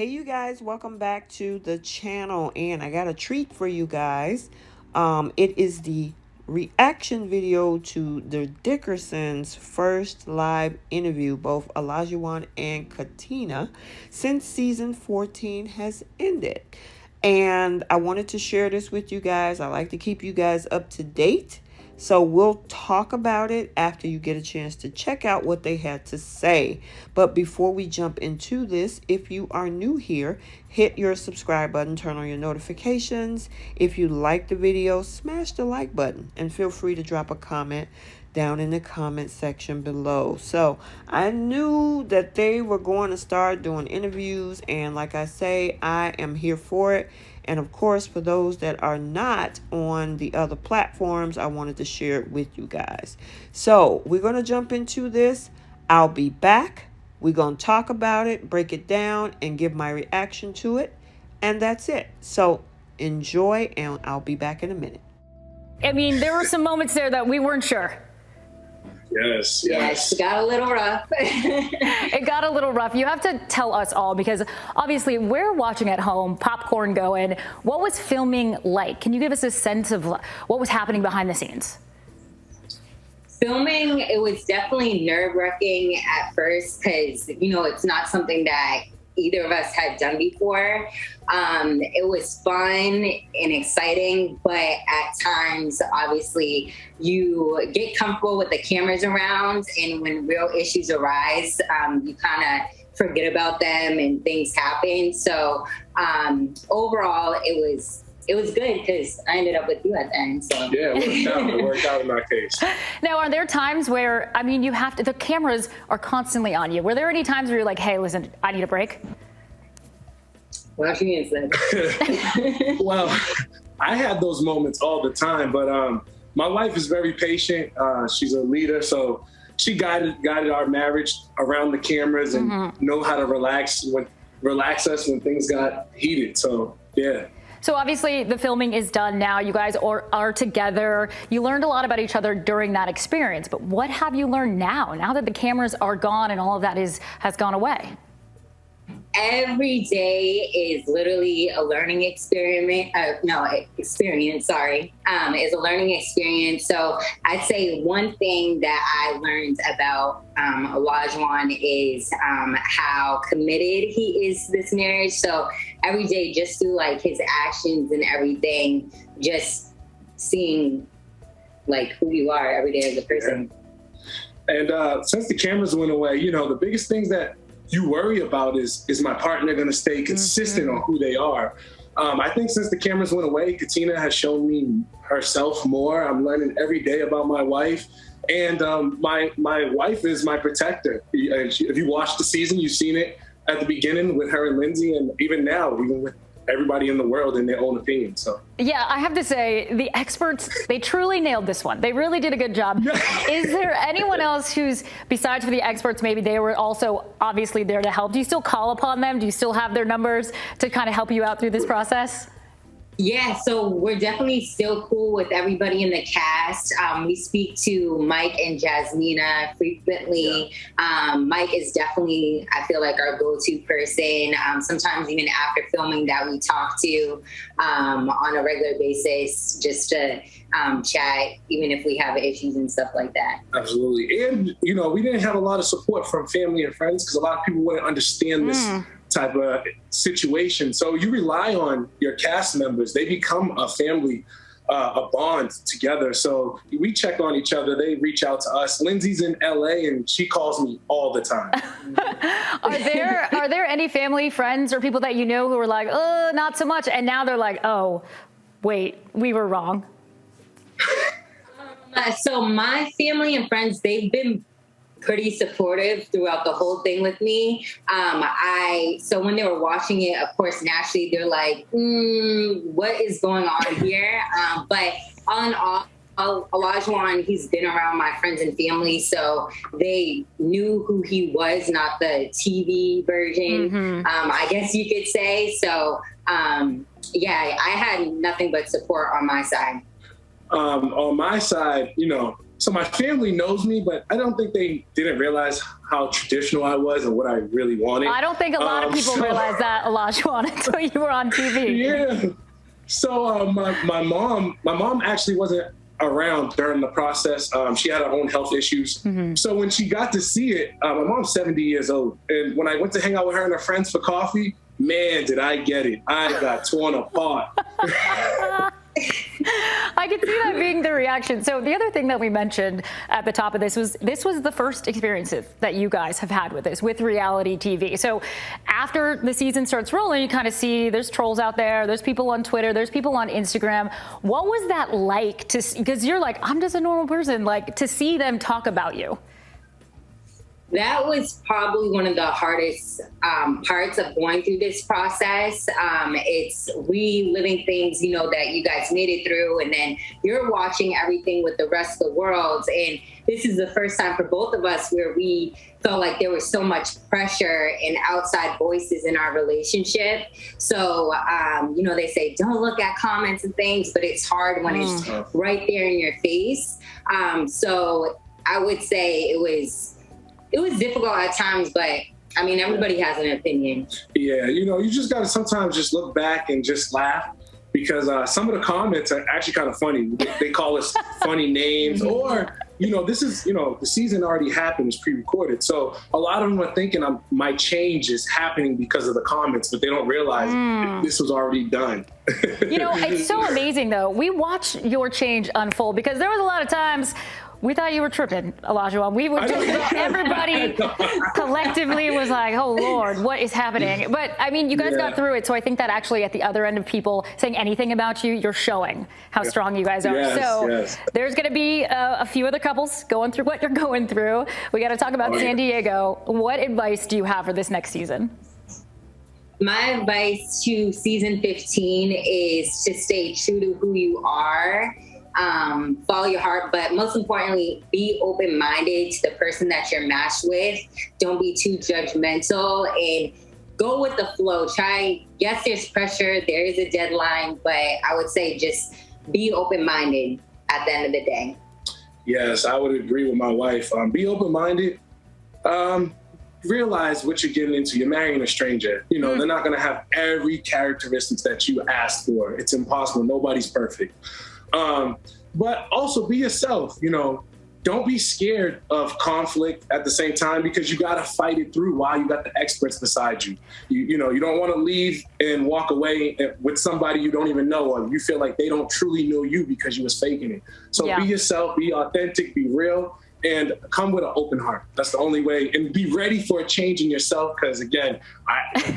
Hey you guys, welcome back to the channel, and I got a treat for you guys. It is the reaction video to the Dickersons' first live interview, both Olajuwon and Katina, since season 14 has ended. And I wanted to share this with you guys. I like to keep you guys up to date. So we'll talk about it after you get a chance to check out what they had to say. But before we jump into this, if you are new here, hit your subscribe button, turn on your notifications. If you like the video, smash the like button and feel free to drop a comment down in the comment section below. So I knew that they were going to start doing interviews, and like I say, I am here for it. And of course, for those that are not on the other platforms, I wanted to share it with you guys. So we're going to jump into this. I'll be back. We're going to talk about it, break it down, and give my reaction to it. And that's it. So enjoy, and I'll be back in a minute. I mean, there were some moments there that we weren't sure. Yes. It got a little rough. It got a little rough. You have to tell us all, because obviously we're watching at home, popcorn going. What was filming like? Can you give us a sense of what was happening behind the scenes? Filming, it was definitely nerve-wracking at first because, it's not something that either of us had done before. It was fun and exciting, but at times, obviously, you get comfortable with the cameras around, and when real issues arise, you kind of forget about them and things happen. So overall, it was good because I ended up with you at the end. So yeah, it worked out in my case. Now, are there times where, you have to, the cameras are constantly on you. Were there any times where you're like, hey, listen, I need a break? Well, she answered. Well, I had those moments all the time, but my wife is very patient. She's a leader, so she guided our marriage around the cameras and know how to relax us when things got heated. So yeah. So obviously the filming is done now. You guys are together. You learned a lot about each other during that experience, but what have you learned now that the cameras are gone and all of that has gone away? Every day is literally a learning experience. Is a learning experience. So I'd say one thing that I learned about Olajuwon is how committed he is to this marriage. So every day, just through like his actions and everything, just seeing like who you are every day as a person. Yeah. And since the cameras went away, the biggest things that you worry about is my partner going to stay consistent on who they are. I think since the cameras went away, Katina has shown me herself more. I'm learning every day about my wife, and my wife is my protector. If you watch the season, you've seen it at the beginning with her and Lindsay, and even now, even with everybody in the world in their own opinion. So yeah, I have to say the experts, they truly nailed this one. They really did a good job. Is there anyone else who's, besides for the experts, maybe they were also obviously there to help? Do you still call upon them? Do you still have their numbers to kind of help you out through this process? Yeah, so we're definitely still cool with everybody in the cast. We speak to Mike and Jasmina frequently. Yeah. Mike is definitely, I feel like, our go-to person. Sometimes even after filming that we talk to on a regular basis just to chat, even if we have issues and stuff like that. Absolutely. And, we didn't have a lot of support from family and friends because a lot of people wouldn't understand this type of situation. So you rely on your cast members. They become a family, a bond together. So we check on each other. They reach out to us. Lindsay's in LA and she calls me all the time. Are there any family, friends, or people that who are like, oh, not so much, and now they're like, oh, wait, we were wrong? So my family and friends, they've been pretty supportive throughout the whole thing with me. So when they were watching it, of course, naturally they're like, what is going on here? But all in all, Olajuwon, he's been around my friends and family, so they knew who he was, not the TV version, I guess you could say. So yeah, I had nothing but support on my side. On my side, So my family knows me, but I don't think they didn't realize how traditional I was and what I really wanted. I don't think a lot of people realize that, Olajuwon, until you were on TV. Yeah. So my mom actually wasn't around during the process. She had her own health issues. Mm-hmm. So when she got to see it, my mom's 70 years old. And when I went to hang out with her and her friends for coffee, man, did I get it. I got torn apart. I could see that being the reaction. So the other thing that we mentioned at the top of this was the first experiences that you guys have had with this, with reality TV. So after the season starts rolling, you kind of see there's trolls out there, there's people on Twitter, there's people on Instagram. What was that like to see? Because you're like, I'm just a normal person, like to see them talk about you. That was probably one of the hardest parts of going through this process. It's reliving things, you know, that you guys made it through, and then you're watching everything with the rest of the world. And this is the first time for both of us where we felt like there was so much pressure and outside voices in our relationship. So, you know, they say, don't look at comments and things, but it's hard when it's right there in your face. So I would say it was difficult at times, but I mean, everybody has an opinion. Yeah, you know, you just got to sometimes just look back and just laugh, because some of the comments are actually kind of funny. They call us funny names, or, you know, this is, you know, the season already happened, it's pre-recorded. So a lot of them are thinking my change is happening because of the comments, but they don't realize this was already done. You know, it's so amazing, though. We watched your change unfold, because there was a lot of times we thought you were tripping, Olajuwon. We were just, everybody collectively was like, oh, Lord, what is happening? But, I mean, you guys got through it, so I think that actually at the other end of people saying anything about you, you're showing how strong you guys are. So there's going to be a few other couples going through what you're going through. We got to talk about San Diego. What advice do you have for this next season? My advice to season 15 is to stay true to who you are. Follow your heart, but most importantly, be open-minded to the person that you're matched with. Don't be too judgmental and go with the flow. Yes, there's pressure, there is a deadline, but I would say just be open-minded at the end of the day. Yes, I would agree with my wife. Be open-minded. Realize what you're getting into. You're marrying a stranger. You know, they're not going to have every characteristics that you asked for. It's impossible. Nobody's perfect. But also be yourself, you know, don't be scared of conflict at the same time, because you got to fight it through while you got the experts beside you. You know, you don't want to leave and walk away with somebody you don't even know, or you feel like they don't truly know you because you was faking it. So be yourself, be authentic, be real, and come with an open heart. That's the only way. And be ready for a change in yourself, because, again,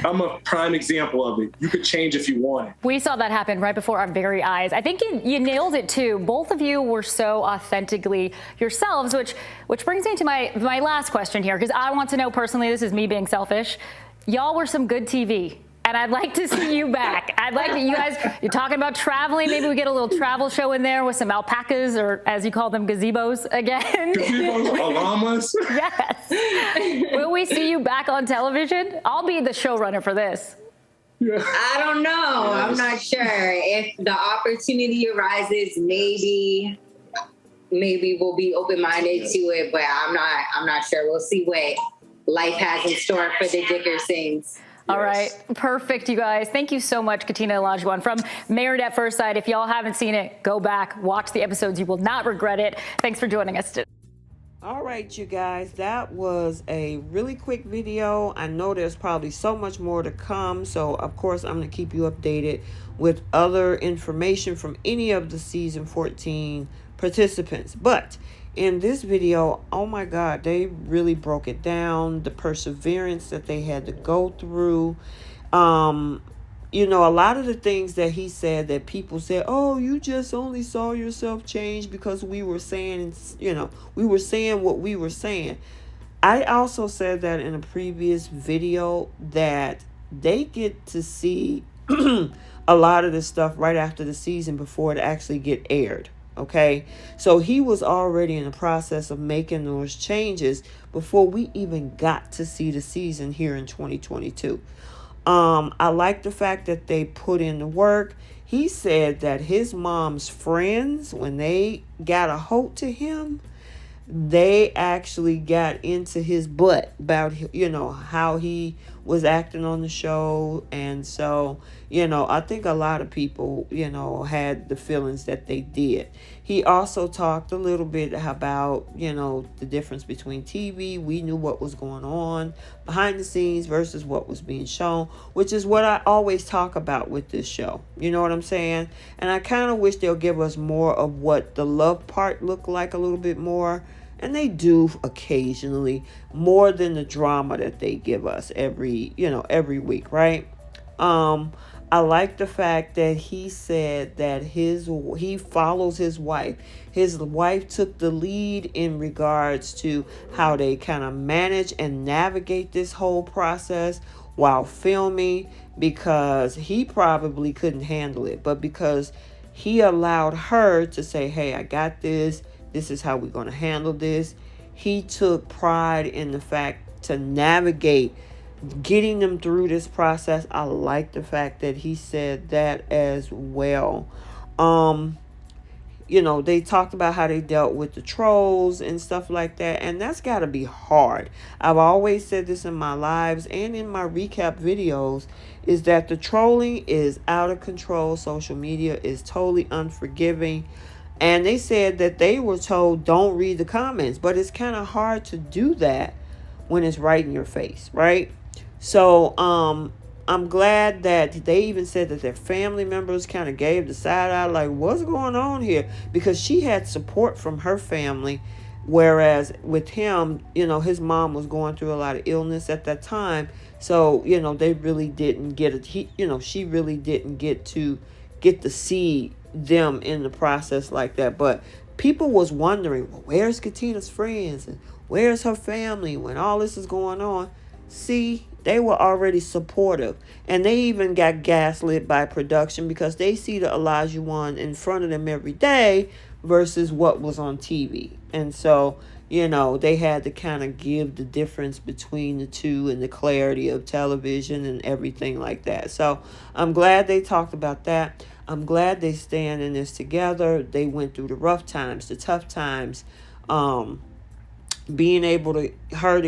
I'm a prime example of it. You could change if you want it. We saw that happen right before our very eyes. I think you nailed it, too. Both of you were so authentically yourselves, which brings me to my last question here, because I want to know personally, this is me being selfish, y'all were some good TV. And I'd like to see you back. I'd like you guys, you're talking about traveling. Maybe we get a little travel show in there with some alpacas, or as you call them, gazebos again. Gazebos, llamas. Yes. Will we see you back on television? I'll be the showrunner for this. Yeah. I don't know. I'm not sure. If the opportunity arises, maybe we'll be open-minded to it, but I'm not sure. We'll see what life has in store for the Dickersons. All right. Perfect, you guys. Thank you so much, Katina and Olajuwon from Married at First Sight. If y'all haven't seen it, go back, watch the episodes. You will not regret it. Thanks for joining us today. All right, you guys, that was a really quick video. I know there's probably so much more to come. So, of course, I'm going to keep you updated with other information from any of the season 14 participants. But in this video, oh my God, they really broke it down, the perseverance that they had to go through. You know, a lot of the things that he said that people said, oh, you just only saw yourself change because we were saying, you know, we were saying what we were saying. I also said that in a previous video that they get to see a lot of this stuff right after the season before it actually get aired. Okay, so he was already in the process of making those changes before we even got to see the season here in 2022. I like the fact that they put in the work. He said that his mom's friends, when they got a hold to him, they actually got into his butt about, how he was acting on the show. And so, I think a lot of people, had the feelings that they did. He also talked a little bit about, the difference between TV. We knew what was going on behind the scenes versus what was being shown, which is what I always talk about with this show. You know what I'm saying? And I kind of wish they'll give us more of what the love part looked like a little bit more. And they do occasionally, more than the drama that they give us every week, right? I like the fact that he said that he follows his wife. His wife took the lead in regards to how they kind of manage and navigate this whole process while filming, because he probably couldn't handle it, but because he allowed her to say, hey, I got this. This is how we're going to handle this. He took pride in the fact to navigate getting them through this process. I like the fact that he said that as well. They talked about how they dealt with the trolls and stuff like that, and that's got to be hard. I've always said this in my lives and in my recap videos, is that the trolling is out of control. Social media is totally unforgiving. And they said that they were told don't read the comments, but it's kind of hard to do that when it's right in your face, right? So I'm glad that they even said that their family members kind of gave the side eye, like, what's going on here? Because she had support from her family, whereas with him, his mom was going through a lot of illness at that time. So, they really didn't get it. She really didn't get to see them in the process like that. But people was wondering, well, where's Katina's friends and where's her family when all this is going on? See, they were already supportive, and they even got gaslit by production because they see the Olajuwon in front of them every day versus what was on TV. And so, they had to kind of give the difference between the two and the clarity of television and everything like that. So I'm glad they talked about that. I'm glad they stand in this together. They went through the rough times, the tough times, being able to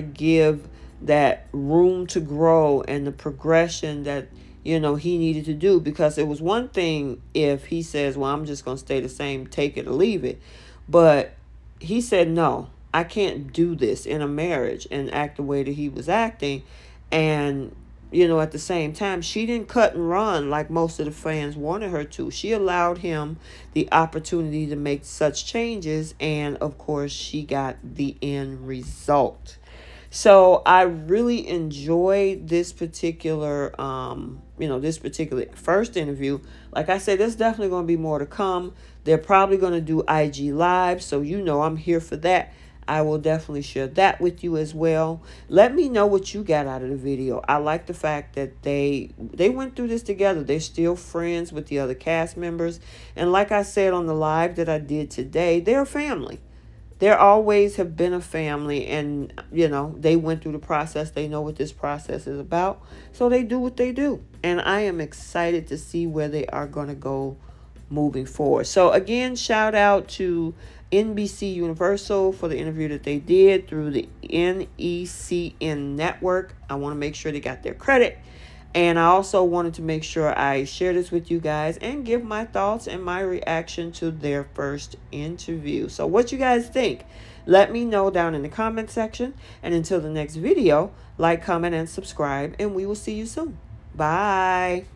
give that room to grow and the progression that he needed to do. Because it was one thing if he says, well, I'm just going to stay the same, take it or leave it. But he said, no, I can't do this in a marriage and act the way that he was acting. And at the same time, she didn't cut and run like most of the fans wanted her to. She allowed him the opportunity to make such changes, and of course she got the end result. So I really enjoyed this particular first interview. Like I said, there's definitely going to be more to come. They're probably going to do IG Live, so I'm here for that. I will definitely share that with you as well. Let me know what you got out of the video. I like the fact that they went through this together. They're still friends with the other cast members. And like I said on the live that I did today, they're a family. They always have been a family, and, they went through the process. They know what this process is about. So they do what they do. And I am excited to see where they are going to go moving forward. So again, shout out to NBC Universal for the interview that they did through the NECN network. I want to make sure they got their credit. And I also wanted to make sure I share this with you guys and give my thoughts and my reaction to their first interview. So what you guys think? Let me know down in the comment section. And until the next video, like, comment, and subscribe. And we will see you soon. Bye.